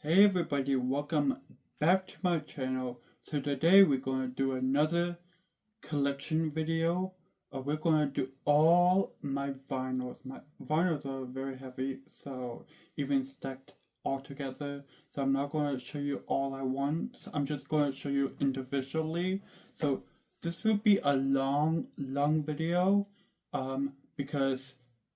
Hey everybody, welcome back to my channel. So today we're going to do another collection video. We're going to do all my vinyls. My vinyls are very heavy, so even stacked all together. So I'm not going to show you all at once. I'm just going to show you individually. So this will be a long video because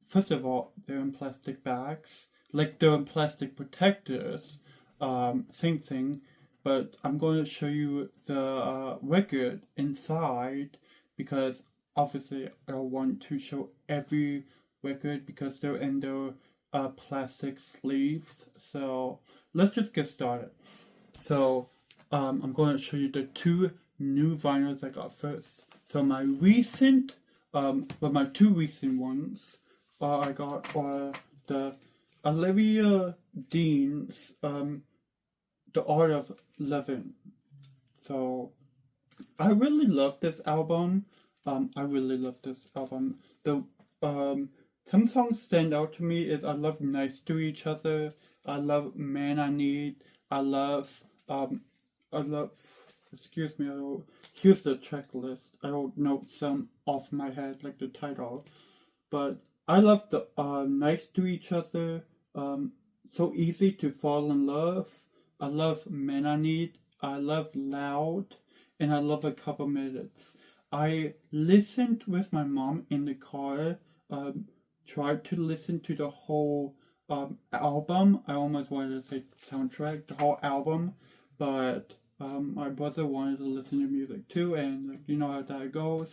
first of all, they're in plastic bags. Like they're in plastic protectors. Same thing, but I'm going to show you the record inside because obviously I want to show every record because they're in their plastic sleeves. So let's just get started. So I'm going to show you the two new vinyls I got first. So my recent, my two recent ones I got are the Olivia Dean's The Art of Living. So I really love this album. The some songs stand out to me is I love Nice to Each Other. I love Man I Need. I love excuse me, here's the checklist. I don't know some off my head like the title. But I love the Nice to Each Other, So Easy to Fall in Love. I love Men I Need. I love Loud, and I love A Couple Minutes. I listened with my mom in the car. Tried to listen to the whole album. I almost wanted to say soundtrack, the whole album, but my brother wanted to listen to music too, and you know how that goes.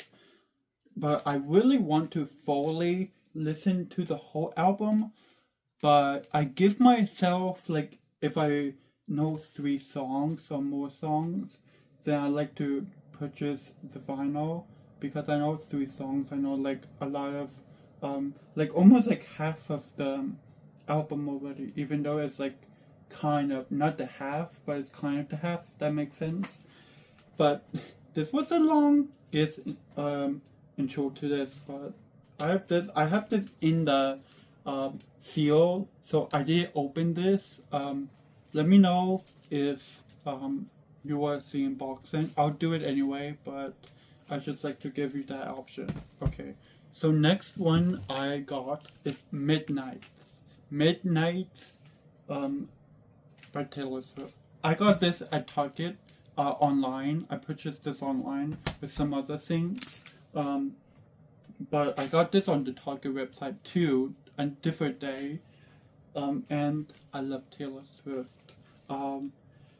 But I really want to fully listen to the whole album. But I give myself, like, if I know 3 songs or more songs, then I like to purchase the vinyl because I know 3 songs. I know like a lot of, like almost like half of the album already, even though it's like kind of not the half, but it's kind of the half. If that makes sense. But this was a long intro to this, but I have this in the seal, so I did open this. Let me know if you want to see unboxing. I'll do it anyway, but I just like to give you that option. Okay, so next one I got is Midnights. Midnights by Taylor Swift. I got this at Target online. I purchased this online with some other things. But I got this on the Target website too, a different day. And I love Taylor Swift.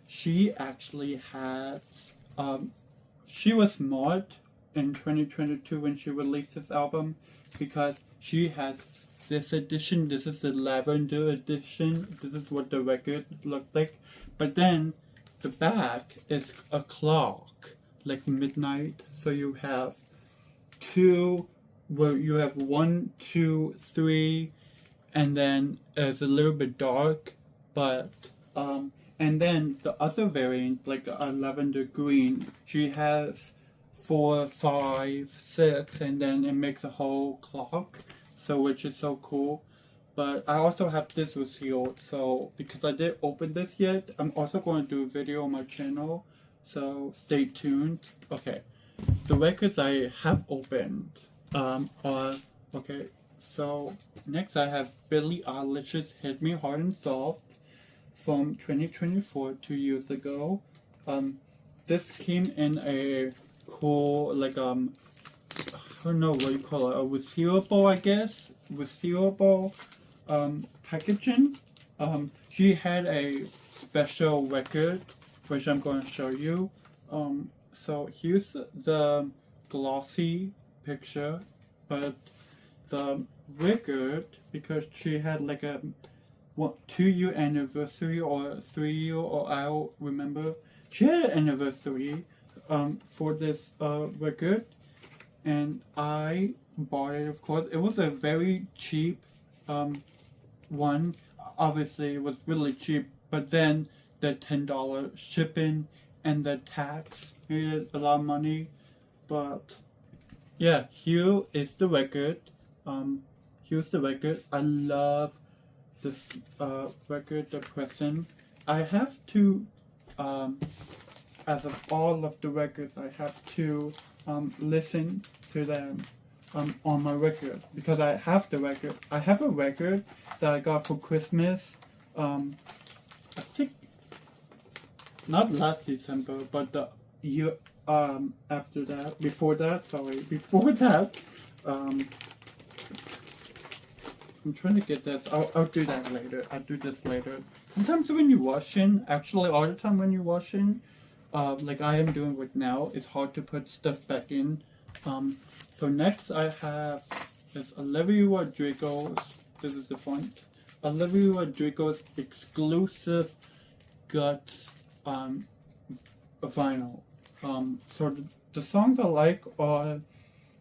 She actually has, she was smart in 2022 when she released this album because she has this edition. This is the lavender edition. This is what the record looks like. But then the back is a clock, like midnight. So you have you have 1, 2, 3, and then it's a little bit dark, but and then the other variant, like a lavender green, she has 4, 5, 6, and then it makes a whole clock, so which is so cool. But I also have this with sealed, so because I didn't open this yet, I'm also going to do a video on my channel, so stay tuned. Okay, the records I have opened are, okay, so next I have Billie Eilish's Hit Me Hard and Soft from 2024, 2 years ago. This came in a cool, like, I don't know what you call it, a resealable, I guess, packaging. She had a special record, which I'm going to show you. So here's the glossy picture, but the record, because she had like a 2-year anniversary or 3-year, or I don't remember. She had an anniversary for this record, and I bought it. Of course, it was a very cheap one. Obviously, it was really cheap, but then the $10 shipping and the tax made it a lot of money. But yeah, here is the record. Here's the record. I love this record, the pressing. I have to, as of all of the records, I have to listen to them on my record because I have the record. I have a record that I got for Christmas. I think not last December, but the year after that, before that. I'm trying to get this. I'll do that later. I'll do this later. Sometimes when you're washing, actually all the time when you're washing, like I am doing right now, it's hard to put stuff back in. So next I have this Olivia Rodrigo's. This is the front. Olivia Rodrigo's exclusive Guts vinyl. So the songs I like are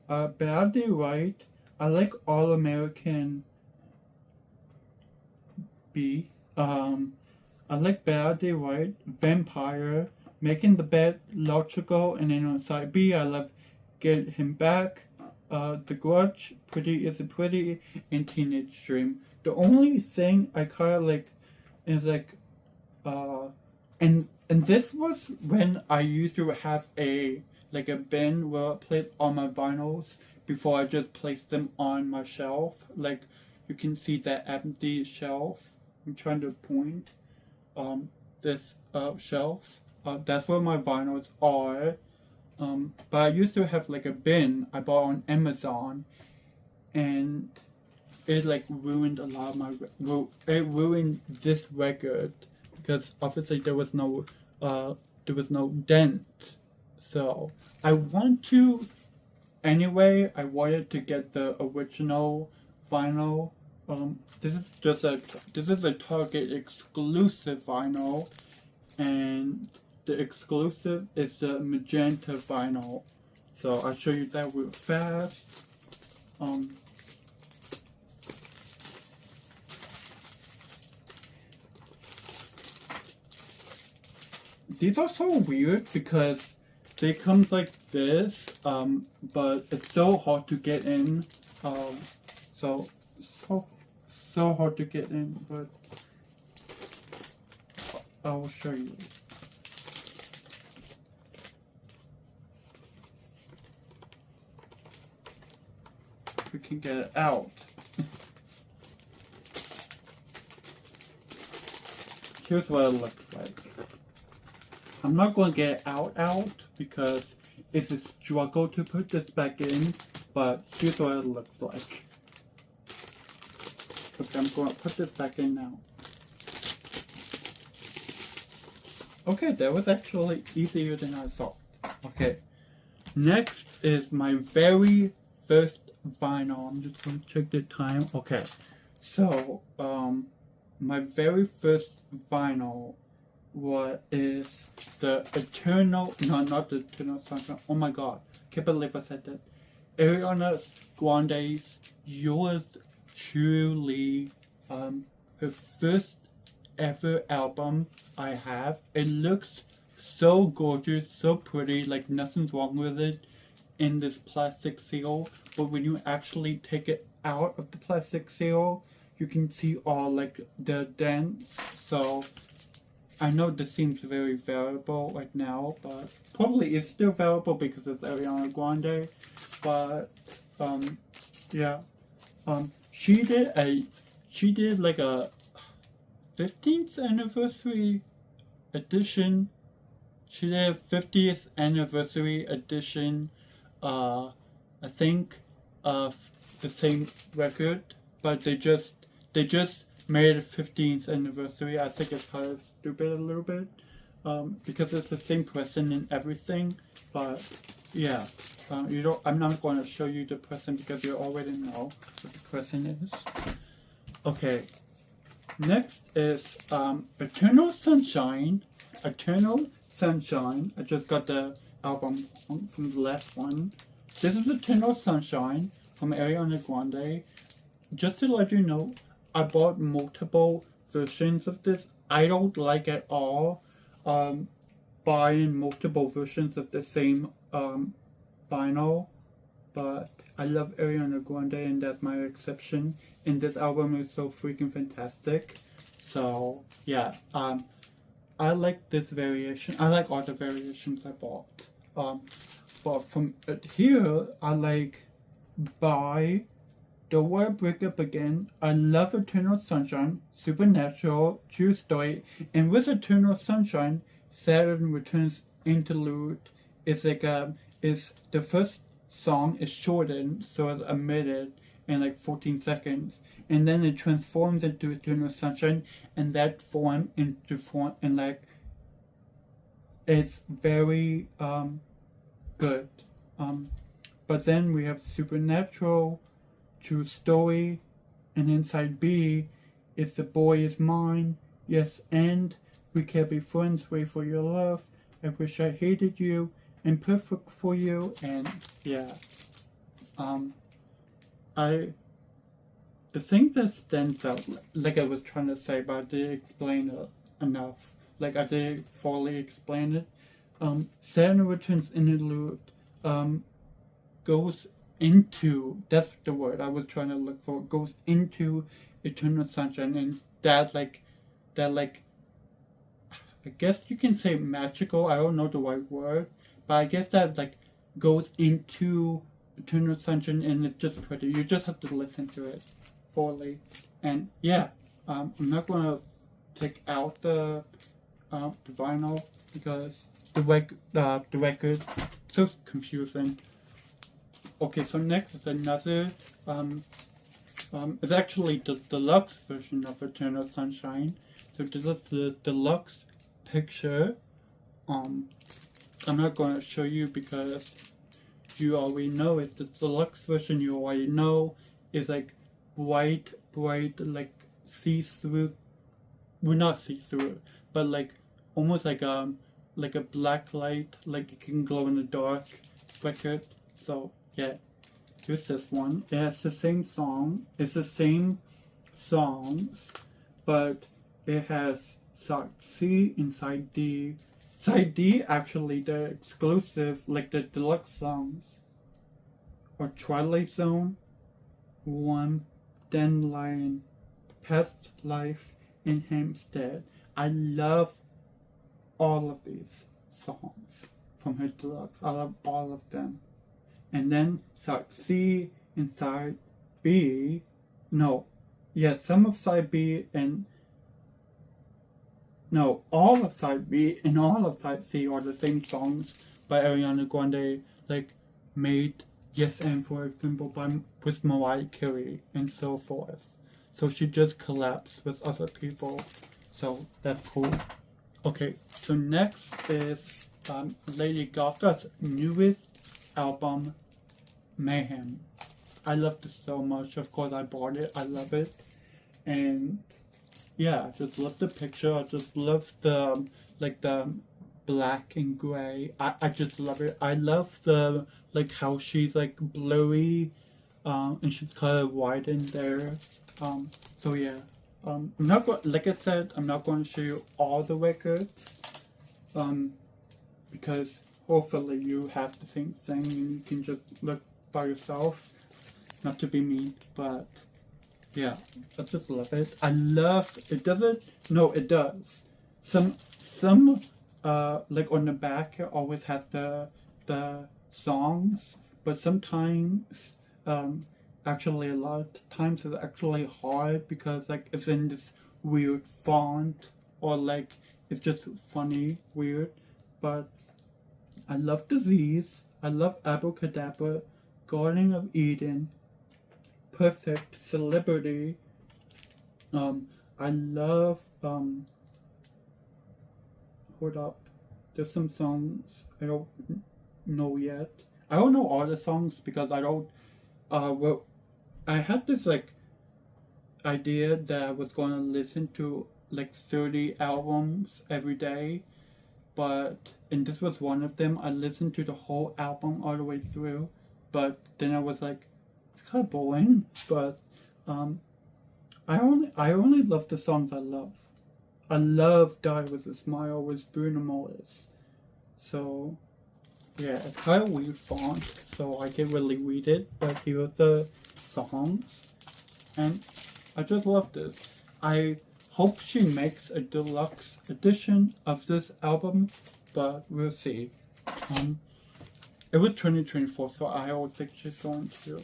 Bad Day Right. I like All American B. I like Bad Day Right, Vampire, Making the Bed, Logical, and then on side B, I love Get Him Back, The Grudge, Pretty Is It Pretty, and Teenage Dream. The only thing I kind of like is like, and this was when I used to have a bin where I placed all my vinyls before I just placed them on my shelf. Like you can see that empty shelf. I'm trying to point this shelf. That's where my vinyls are. But I used to have like a bin I bought on Amazon, and it like ruined a lot of my. It ruined this record because obviously there was no dent. So I want to. Anyway, I wanted to get the original vinyl. This is a Target exclusive vinyl, and the exclusive is the magenta vinyl. So I'll show you that real fast. These are so weird because they come like this, but it's so hard to get in. So hard to get in, but I will show you. We can get it out. Here's what it looks like. I'm not going to get it out because it's a struggle to put this back in, but here's what it looks like. Okay, I'm going to put this back in now. Okay, that was actually easier than I thought. Okay, next is my very first vinyl. I'm just going to check the time. Okay, so my very first vinyl is the Eternal, no, not the Eternal Sunshine. Oh my god, can't believe I said that. Ariana Grande's Yours Truly, her first ever album I have. It looks so gorgeous, so pretty, like nothing's wrong with it in this plastic seal, but when you actually take it out of the plastic seal, you can see all like the dents. So I know this seems very valuable right now, but probably it's still valuable because it's Ariana Grande. But yeah, she did like a 15th anniversary edition. She did a 50th anniversary edition. I think of the same record, but they just made a 15th anniversary. I think it's kind of stupid a little bit, because it's the same person and everything. But yeah, I'm not going to show you the person because you already know what the person is. Okay, next is Eternal Sunshine. Eternal Sunshine. I just got the album from the last one. This is Eternal Sunshine from Ariana Grande. Just to let you know, I bought multiple versions of this. I don't like at all buying multiple versions of the same vinyl, but I love Ariana Grande and that's my exception. And this album is so freaking fantastic. So yeah, I like this variation. I like all the variations I bought. But from here, I like Buy, The World Break Up Again, I Love Eternal Sunshine, Supernatural, True Story, and with Eternal Sunshine, Saturn Returns Interlude is like is the first song is shortened, so it's a minute and like 14 seconds, and then it transforms into Eternal Sunshine, and that form into form and like it's very good. But then we have Supernatural, True Story, and inside B, If the Boy Is Mine, Yes and We Can't Be Friends, Wait for Your Love, I Wish I Hated You, and Perfect for You, and yeah. The thing that stands out, like I was trying to say, but I didn't explain it enough. Like I didn't fully explain it. Saturn Returns Interlude, goes into, that's the word I was trying to look for, goes into Eternal Sunshine, and that like I guess you can say magical, I don't know the right word, but I guess that like goes into Eternal Sunshine, and it's just pretty. You just have to listen to it fully. And yeah, I'm not gonna take out the vinyl because the record so confusing. Okay, so next is another, it's actually the deluxe version of Eternal Sunshine. So this is the deluxe picture. I'm not going to show you because you already know it. The deluxe version you already know is like bright, like see-through. Well, not see-through, but like almost like a black light, like it can glow in the dark record. So yeah, here's this one. It has the same song. It's the same songs, but it has side C and side D. Side D, actually, the exclusive, like the deluxe songs, are Twilight Zone, One, Dandelion, Past Life, and Hampstead. I love all of these songs from her deluxe. I love all of them. And then side C and side B, no, yeah, some of side B and, no, all of side B and all of side C are the same songs by Ariana Grande, like made Yes and, for example, with Mariah Carey and so forth. So she just collabs with other people, so that's cool. Okay, so next is Lady Gaga's newest album, Mayhem. I love this so much. Of course I bought it. I love it. And yeah, I just love the picture. I just love the like the black and gray. I just love it. I love the like how she's like blurry, and she's kind of white in there. So yeah. I'm not going, like I said, I'm not going to show you all the records, because hopefully you have the same thing and you can just look by yourself. Not to be mean, but yeah, I just love it. I love it. Doesn't? No, it does. Some like on the back it always has the songs, but sometimes actually a lot of times it's actually hard because like it's in this weird font, or like it's just funny weird. But I love Disease, I love Abracadabra, Garden of Eden, Perfect, Celebrity. I love hold up, there's some songs I don't know yet. I don't know all the songs because I don't well, I had this like idea that I was going to listen to like 30 albums every day, and this was one of them. I listened to the whole album all the way through, but then I was like, it's kind of boring. But I only love the songs I love. I love Die With A Smile with Bruno Mars. So yeah, it's kind of weird font, so I can't really read it, but here are the songs, and I just love this. I hope she makes a deluxe edition of this album, but we'll see. It was 2024, so I don't think she's going to.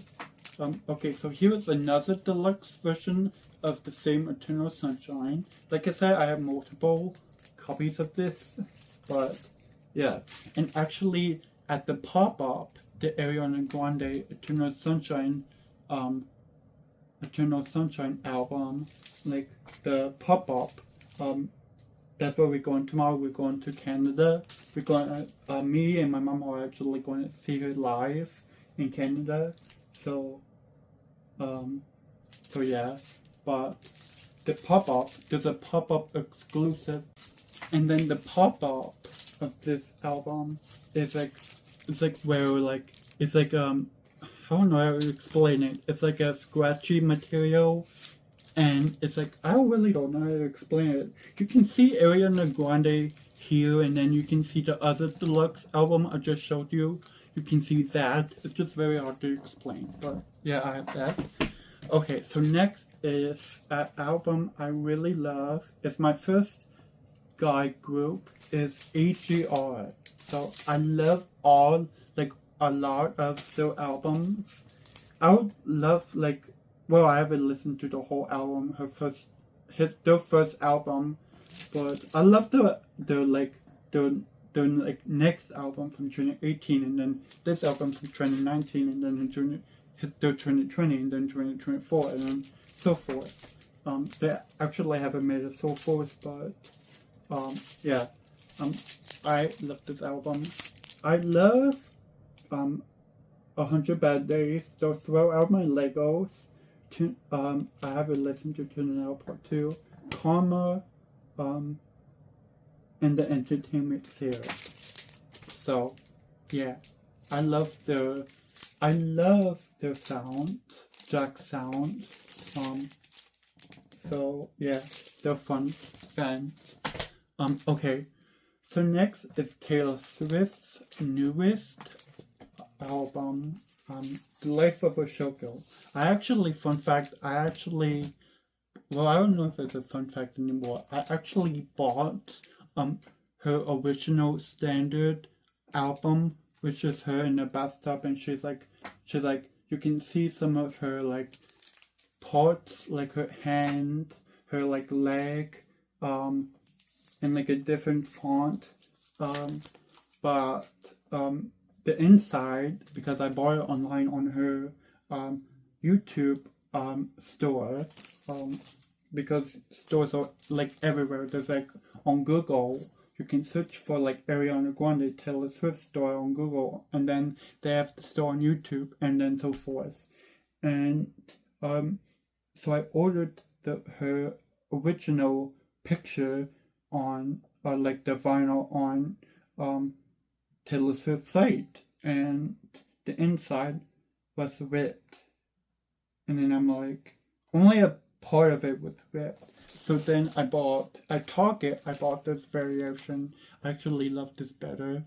Okay, so here is another deluxe version of the same Eternal Sunshine. Like I said, I have multiple copies of this, but yeah. And actually, at the pop-up, the Ariana Grande Eternal Sunshine album, like the pop-up, that's where we're going tomorrow. We're going to Canada. We're going me and my mom are actually going to see her live in Canada. So yeah, but the pop-up, there's a pop-up exclusive, and then the pop-up of this album is like, it's like where like, it's like I don't know how to explain it. It's like a scratchy material, and it's like, I really don't know how to explain it. You can see Ariana Grande here, and then you can see the other deluxe album I just showed you. You can see that. It's just very hard to explain, but yeah, I have that. Okay, so next is an album I really love. It's my first guy group, is AGR. So I love all, like, a lot of their albums. I would love, like, well, I haven't listened to the whole album, their first album, but I love their next album from 2018, and then this album from 2019, and then their 2020, and then 2024, and then so forth. They actually haven't made it so forth, but yeah. I love this album. I love 100 Bad Days. They'll throw out my Legos. I haven't listened to Tune It Out Part 2. Karma, and the Entertainment series. So yeah, I love their sound, Jack's sound. So yeah, they're fun bands. Okay, so next is Taylor Swift's newest album, The Life of a Showgirl. Fun fact, well, I don't know if it's a fun fact anymore. I actually bought her original standard album, which is her in the bathtub, and she's like, you can see some of her like parts, like her hand, her like leg, in like a different font. But the inside, because I bought it online on her YouTube store, because stores are like everywhere. There's like on Google, you can search for like Ariana Grande Taylor Swift store on Google, and then they have the store on YouTube, and then so forth. And so I ordered her original picture on like the vinyl on Taylor Swift's site, and the inside was ripped, and then I'm like, only a part of it was ripped. So then at Target, I bought this variation. I actually love this better,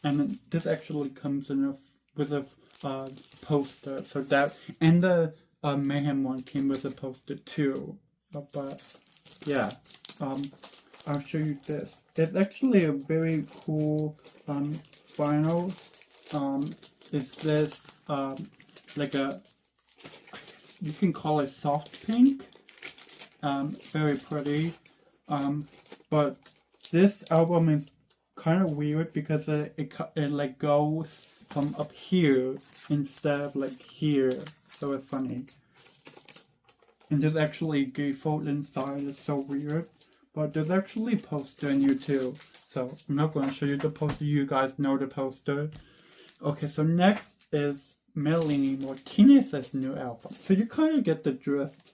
and this actually comes with a poster. So that, and the Mayhem one came with a poster too. But yeah, I'll show you this. It's actually a very cool vinyl. It's this like a, you can call it soft pink. Very pretty. But this album is kind of weird because it like goes from up here instead of like here. So it's funny. And there's actually a gatefold inside. It's so weird. But there's actually a poster in here too. So I'm not going to show you the poster. You guys know the poster. Okay, so next is Melanie Martinez's new album. So you kind of get the drift.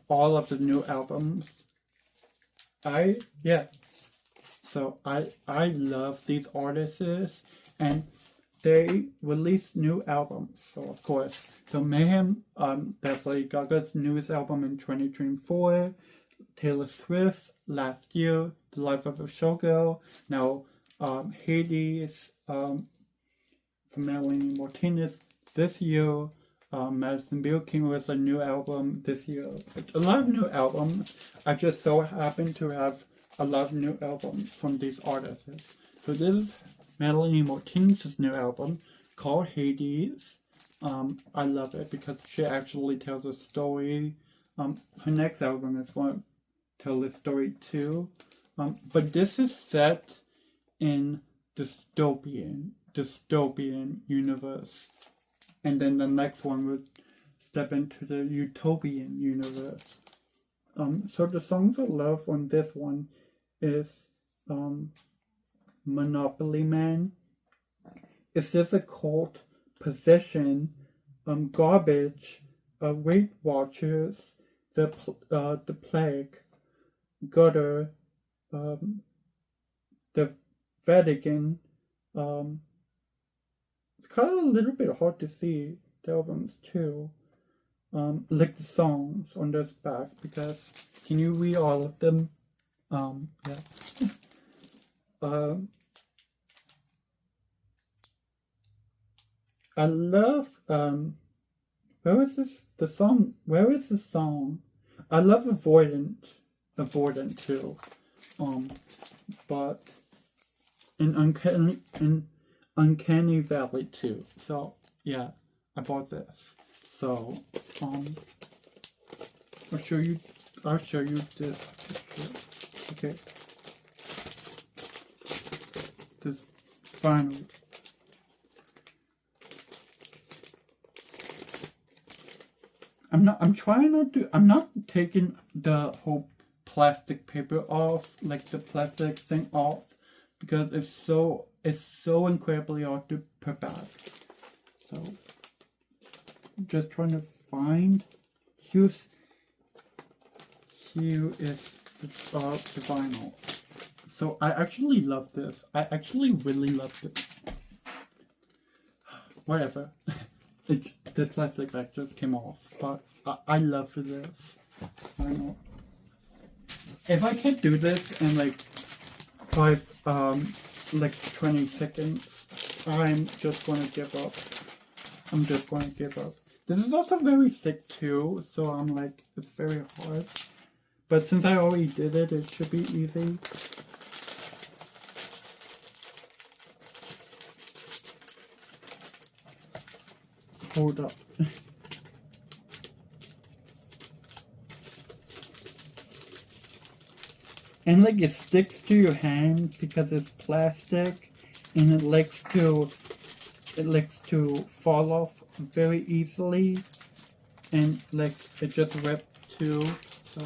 All of the new albums. So I love these artists, and they release new albums. So of course, so Mayhem, that's Lady Gaga's newest album in 2024. Taylor Swift last year, The Life of a Showgirl. Now Hades from Melanie Martinez this year. Madison Beer came with a new album this year. A lot of new albums. I just so happen to have a lot of new albums from these artists. So this is Melanie Martinez's new album called Hades. I love it because she actually tells a story. Her next album is going to tell a story too. But this is set in dystopian universe. And then the next one would step into the utopian universe. So the songs I love on this one is Monopoly Man. Is this a cult? Possession, Garbage, Weight Watchers, the Plague, Gutter, the Vatican. It's kind of a little bit hard to see the albums too. Like the songs on this back, because can you read all of them? Yeah. I love where is the song? I love Avoidant too. But in Uncanny Valley too. So yeah, I bought this. So I'll show you this picture. Okay. This vinyl. I'm not taking the whole plastic paper off, like the plastic thing off, because it's so incredibly hard to put back. So just trying to find here is the vinyl. So I actually love this. I actually really love this. Whatever. The plastic bag just came off, but I love this. I know. If I can't do this in like 20 seconds, I'm just gonna give up. I'm just gonna give up. This is also very thick too, so I'm like, it's very hard. But since I already did it, it should be easy. Hold up. And like it sticks to your hand because it's plastic, and it likes to fall off very easily, and like it just ripped too. So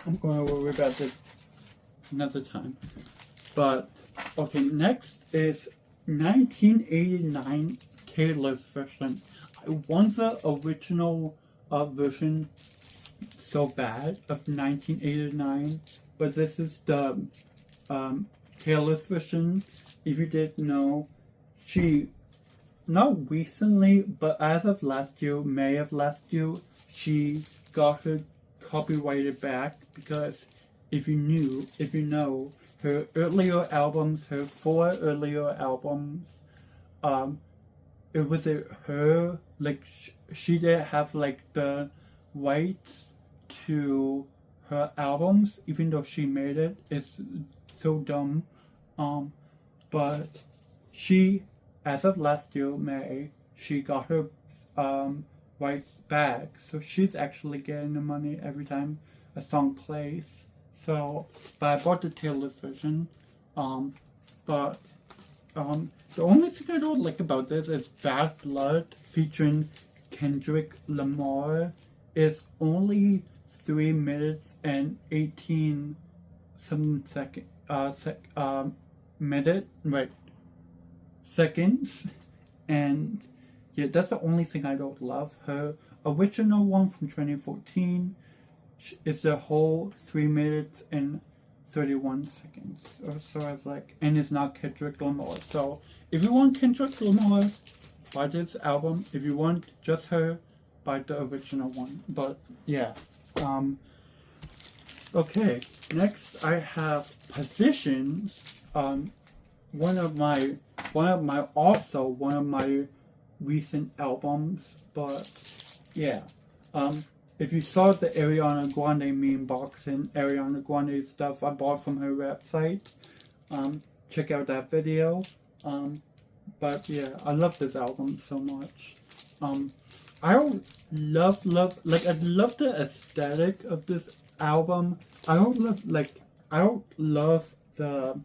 I'm gonna worry about this another time. But okay, next is 1989 Taylor's version. I want the original version so bad of 1989, but this is the Taylor's version. If you didn't know, she, not recently, but as of last year, May of last year, she got her copyrighted back, because if you know, her earlier albums, her 4 earlier albums, it was her, like, she didn't have, like, the rights to her albums, even though she made it. It's so dumb. But she, as of last year, May, she got her, rights back. So she's actually getting the money every time a song plays. So, but I bought the Taylor's version. The only thing I don't like about this is Bad Blood featuring Kendrick Lamar is only 3 minutes and 18 some seconds, and yeah, that's the only thing I don't love. Her original one from 2014 is the whole 3 minutes and 31 seconds or so. I was like, and it's not Kendrick Lamar. So if you want Kendrick Lamar, buy this album. If you want just her, buy the original one. But yeah. Okay, next I have Positions. One of my recent albums, but yeah. If you saw the Ariana Grande meme box and Ariana Grande stuff I bought from her website, check out that video. But yeah, I love this album so much. I don't like I love the aesthetic of this album. I don't love the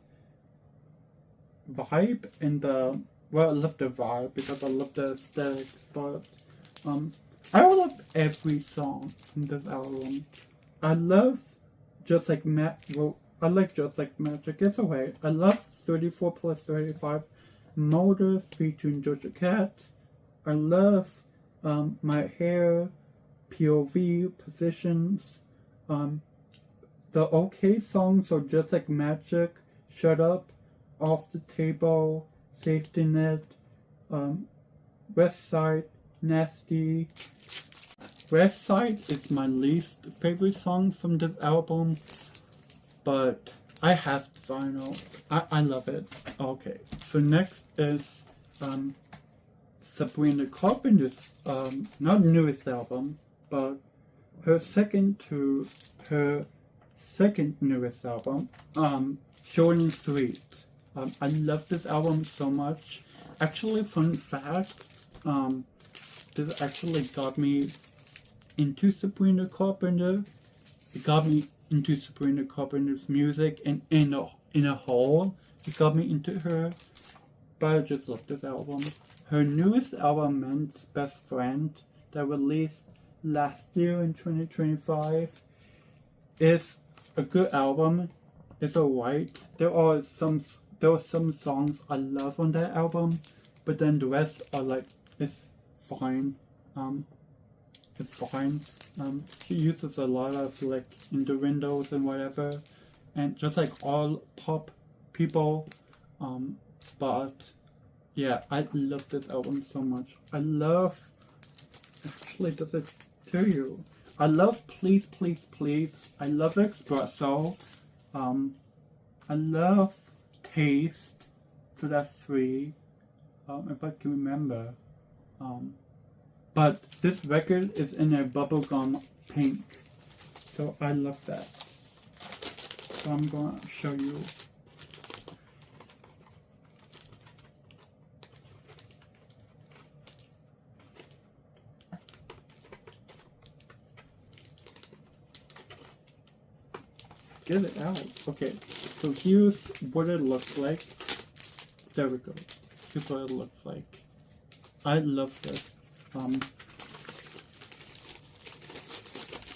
vibe and the, well, I love the vibe because I love the aesthetic, but I don't love every song from this album. I love Just Like I like Just Like Magic. It's okay. I love 34 plus 35 Motor featuring Doja Cat. I love My Hair, POV, Positions. The okay songs are Just Like Magic, Shut Up, Off the Table, Safety Net, West Side, Nasty. West Side is my least favorite song from this album, but I have the vinyl. I love it. Okay, so next is Sabrina Carpenter's not newest album, but her second newest album, Short and Sweet. I love this album so much. Actually, fun fact, this actually got me into Sabrina Carpenter. It got me into Sabrina Carpenter's music, and in a whole, it got me into her. But I just love this album. Her newest album, Man's Best Friend, that released last year in 2025, is a good album. It's alright. There are some songs I love on that album, but then the rest are like, it's fine. It's fine. She uses a lot of like innuendos and whatever, and just like all pop people. But yeah, I love this album so much. I love. Actually, does it tell you? I love Please Please Please. I love Espresso. I love Taste. So that's 3. If I can remember. But this record is in a bubblegum pink. So I love that. So I'm going to show you. Get it out. Okay, so here's what it looks like. There we go. Here's what it looks like. I love this.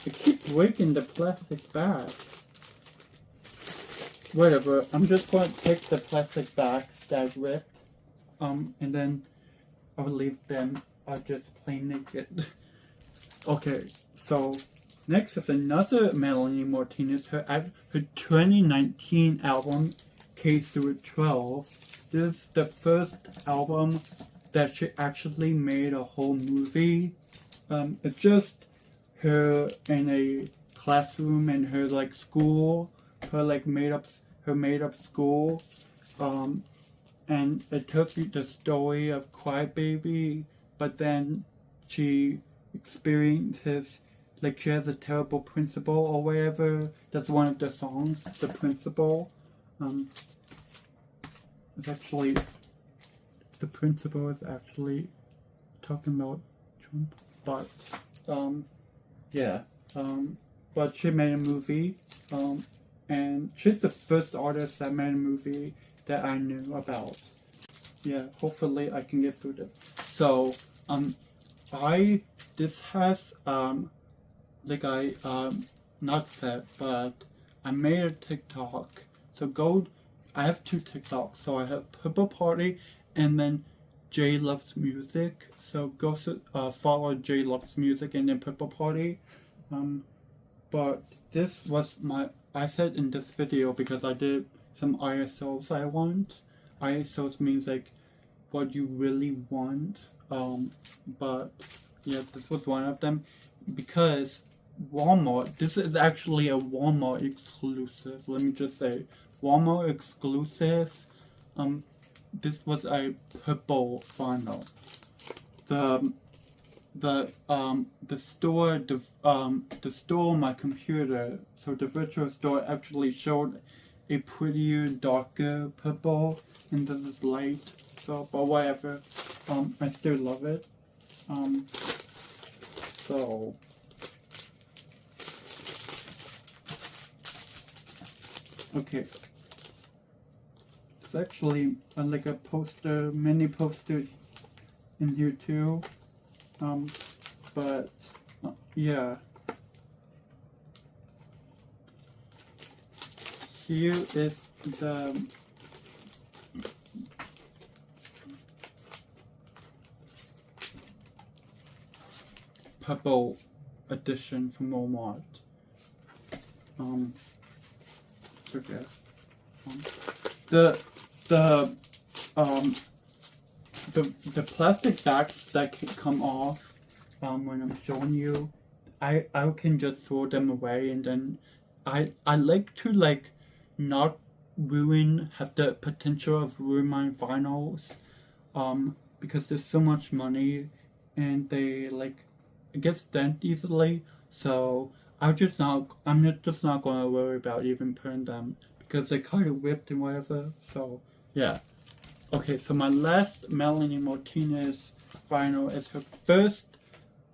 I keep breaking the plastic bag. Whatever, I'm just going to take the plastic bags that I ripped, and then I'll leave them just plain naked. Okay, so next is another Melanie Martinez, her 2019 album, K through 12. This is the first album that she actually made a whole movie. It's just her in a classroom in her like school, her made up school, and it tells you the story of Crybaby, but then she experiences, like, she has a terrible principal or whatever. That's one of the songs, The Principal. It's actually, the principal is actually talking about Trump, but yeah, but she made a movie, and she's the first artist that made a movie that I knew about. Yeah, hopefully I can get through this. So this has not said, but I made a TikTok. So I have 2 TikToks. So I have Purple Party and then Jay Loves Music. So go follow Jay Loves Music and then Purple Party. But this was I said in this video because I did some ISOs I want. ISOs means like what you really want. But yeah, this was one of them because Walmart, this is actually a Walmart exclusive. Let me just say, Walmart exclusive. This was a purple vinyl. the store on my computer, so the virtual store actually showed a prettier darker purple, and this is light. So, but whatever. I still love it. So okay. It's actually like a poster, mini posters in here too. But yeah. Here is the purple edition from Walmart. Okay. The the plastic bags that can come off when I'm showing you, I can just throw them away, and then I like to like not have the potential of ruin my vinyls, because there's so much money and they like get dent easily, so I'm just not gonna worry about even putting them because they're kind of whipped and whatever. So yeah. Okay, so my last Melanie Martinez vinyl is her first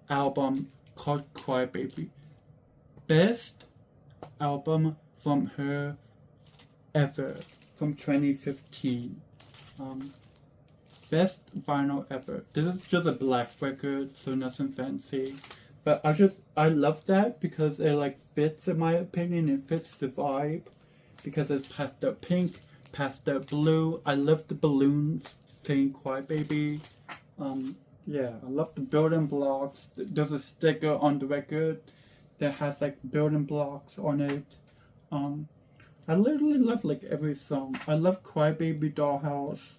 album called Cry Baby. Best album from her ever, from 2015. Best vinyl ever. This is just a black record, so nothing fancy. But I love that because it like fits, in my opinion, it fits the vibe. Because it's pastel pink, pastel blue. I love the balloons saying Cry Baby. Yeah, I love the building blocks. There's a sticker on the record that has like building blocks on it. I literally love like every song. I love Cry Baby Dollhouse.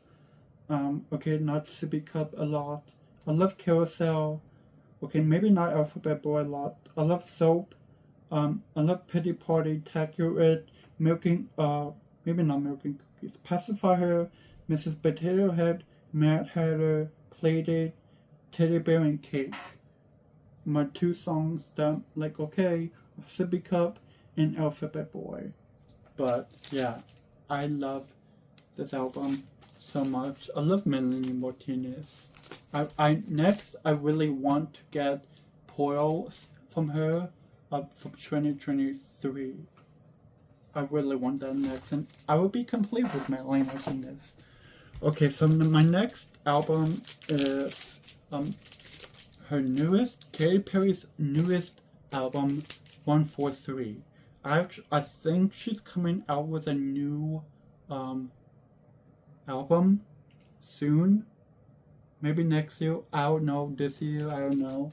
Okay, not Sippy Cup a lot. I love Carousel. Okay, maybe not Alphabet Boy a lot. I love Soap. I love Pity Party, Tackle It, Milking, maybe not Milking Cookies. Pacify Her, Mrs. Potato Head, Mad Hatter, Playdate, Teddy Bear and Cake. My two songs that like okay, Sippy Cup and Alphabet Boy. But yeah, I love this album so much. I love Melanie Martinez. Next I really want to get Portals from her from 2023. I really want that next, and I will be complete with Melanie Martinez. Okay, so my next album is her newest, Katy Perry's newest album, 143. I think she's coming out with a new album soon. Maybe next year. I don't know. This year. I don't know.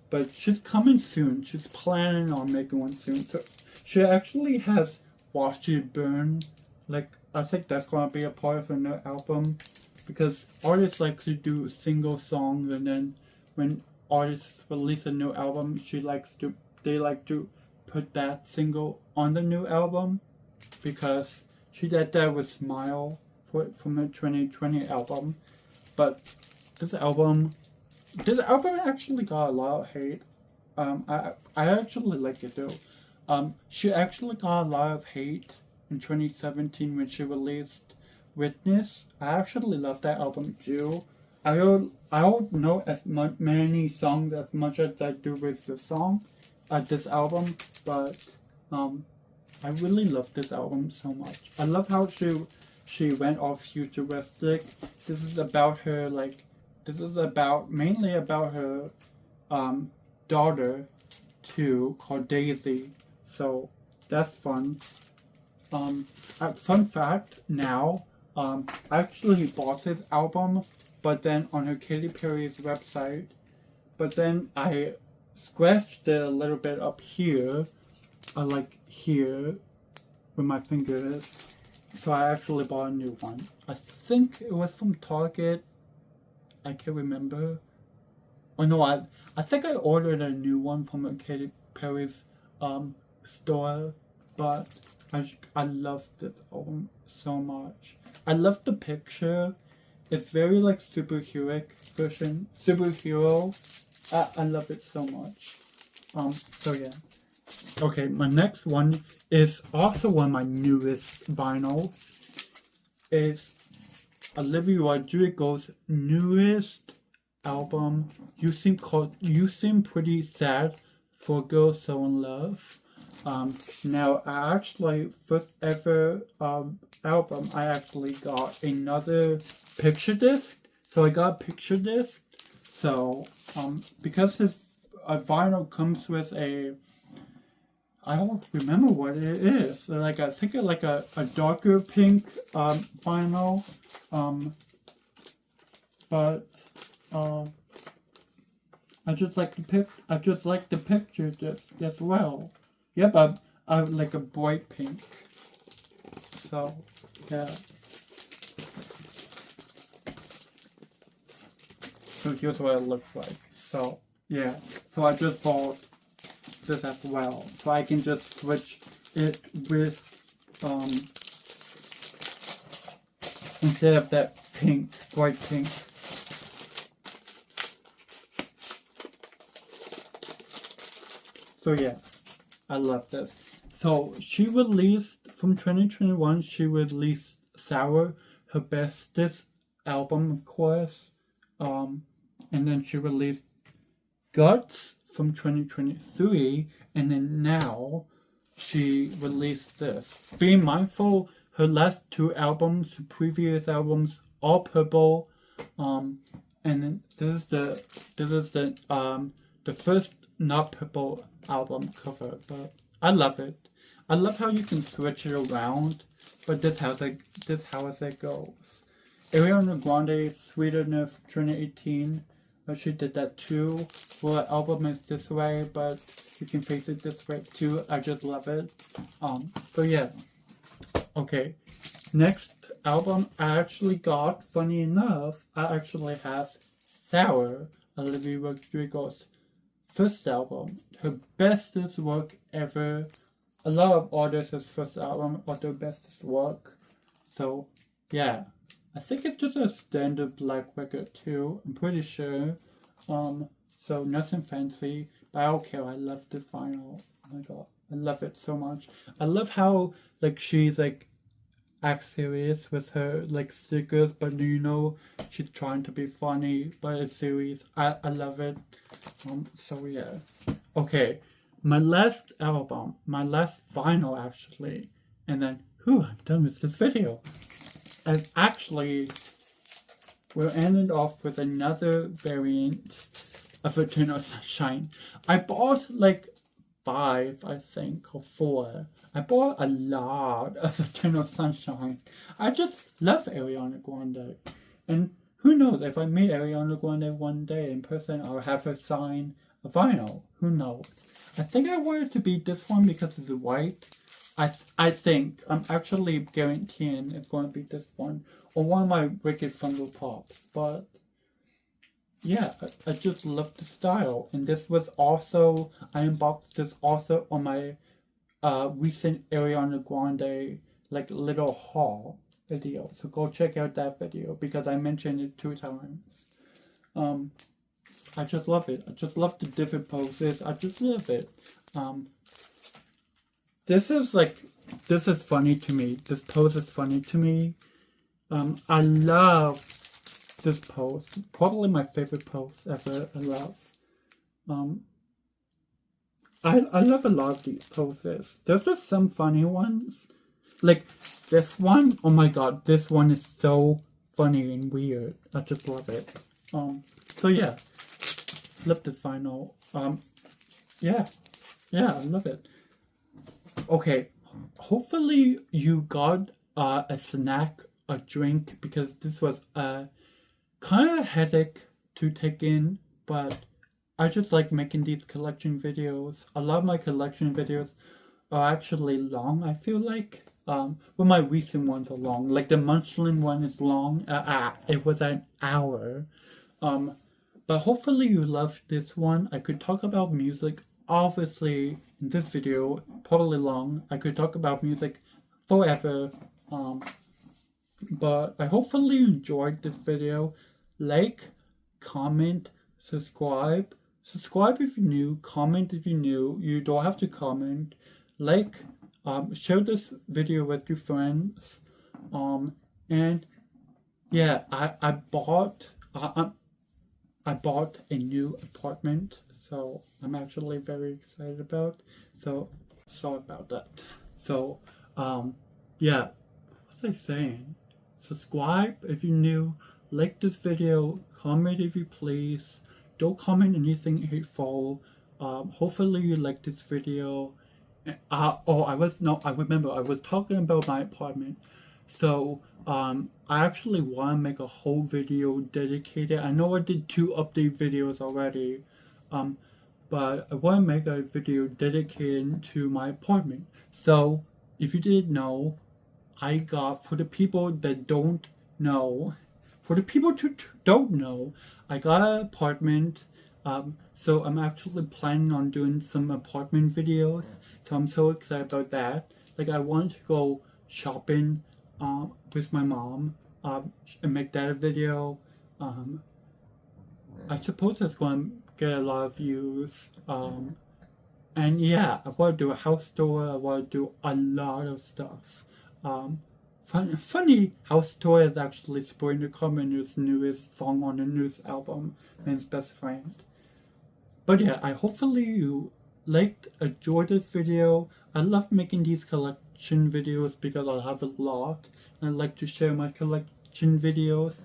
But she's coming soon. She's planning on making one soon. So she actually has Watch It Burn. Like, I think that's going to be a part of her new album. Because artists like to do single songs, and then when artists release a new album, they like to put that single on the new album. Because she did that with Smile from her 2020 album. But this album actually got a lot of hate. I actually like it though. She actually got a lot of hate in 2017 when she released Witness. I actually love that album too. I don't know as many songs as much as I do with the song at this album, but I really love this album so much. I love how she went all futuristic. This is about her mainly about her daughter too, called Daisy. So that's fun. Fun fact now, I actually bought this album, but then on her Katy Perry's website, but then I scratched it a little bit up here, like here, where my finger is. So I actually bought a new one. I think it was from Target. I can't remember. Oh no, I think I ordered a new one from a Katy Perry's store, but I love this album so much. I love the picture, It's very like superheroic version. Superhero. I love it so much. So yeah. Okay, my next one is also one of my newest vinyls. It's Olivia Rodrigo's newest album. You seem pretty sad for a girl so in love. Now I actually first ever album I actually got another picture disc. So I got a picture disc. So because this vinyl comes with a, I don't remember what it is. Like I think it's like a darker pink vinyl. But I just like the picture just as well. Yep, I like a bright pink. So yeah. So here's what it looks like. So yeah. So I just bought this as well. So I can just switch it with instead of that pink, bright pink. So yeah, I love this. So she released, from 2021, she released Sour, her bestest album, of course. And then she released Guts from 2023, and then now she released this. Being mindful, her last two albums, her previous albums, all purple. And then this is the first not purple album cover, but I love it. I love how you can switch it around, but this how it goes. Ariana Grande, Sweetener from 2018, she did that too. Well, the album is this way, but you can face it this way too. I just love it. So yeah. Okay. Next album I actually got, funny enough, I actually have Sour, Olivia Rodrigo's first album. Her bestest work ever. A lot of artists' first album are their bestest work. So yeah. I think it's just a standard black record too, I'm pretty sure. So nothing fancy, but I don't care, I love this vinyl. Oh my god, I love it so much. I love how like she's like act serious with her like stickers, but you know she's trying to be funny, but it's serious. I love it. So yeah. Okay, my last album, my last vinyl actually, and then I'm done with this video. And actually, we're ending off with another variant of Eternal Sunshine. I bought like 5, I think, or 4. I bought a lot of Eternal Sunshine. I just love Ariana Grande. And who knows, if I meet Ariana Grande one day in person, I'll have her sign a vinyl. Who knows? I think I want it to be this one because it's white. I think, I'm actually guaranteeing it's going to be this one, or one of my Wicked Fungal Pops, but yeah, I just love the style, and this was also, I unboxed this also on my recent Ariana Grande, like, little haul video, so go check out that video, because I mentioned it 2 times. I just love it, I just love the different poses, I just love it. This is funny to me. This pose is funny to me. I love this pose. Probably my favorite pose ever. I love. I love a lot of these poses. There's just some funny ones. Like this one. Oh my god, this one is so funny and weird. I just love it. So yeah. Flip this vinyl. Yeah, I love it. Okay, hopefully you got a snack, a drink, because this was kind of a headache to take in, but I just like making these collection videos. A lot of my collection videos are actually long, I feel like. Well, my recent ones are long. Like the Munchling one is long. It was an hour. But hopefully you loved this one. I could talk about music. Obviously, in this video, probably long, I could talk about music forever. But I hopefully you enjoyed this video. Like, comment, subscribe. Subscribe if you're new, comment if you're new. You don't have to comment. Like, share this video with your friends. And yeah, I bought a new apartment, so I'm actually very excited about. So sorry about that. So yeah, what was I saying? Subscribe if you're new. Like this video. Comment if you please. Don't comment anything hateful. Hopefully you like this video. I remember I was talking about my apartment. So I actually want to make a whole video dedicated. I know I did 2 update videos already. But I want to make a video dedicated to my apartment. So if you didn't know, I got, for the people that don't know, I got an apartment. So I'm actually planning on doing some apartment videos. So I'm so excited about that. Like, I want to go shopping with my mom and make that a video. I suppose it's going to get a lot of views. And yeah, I want to do a house tour. I want to do a lot of stuff. Funny house tour is actually Sabrina Carpenter's newest song on the newest album, Man's Best Friend. But yeah, I hopefully you enjoyed this video. I love making these collection videos because I have a lot, and I like to share my collection videos.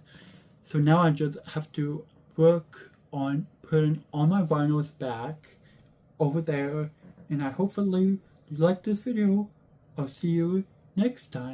So now I just have to work on putting all my vinyls back over there, and I hopefully you like this video. I'll see you next time.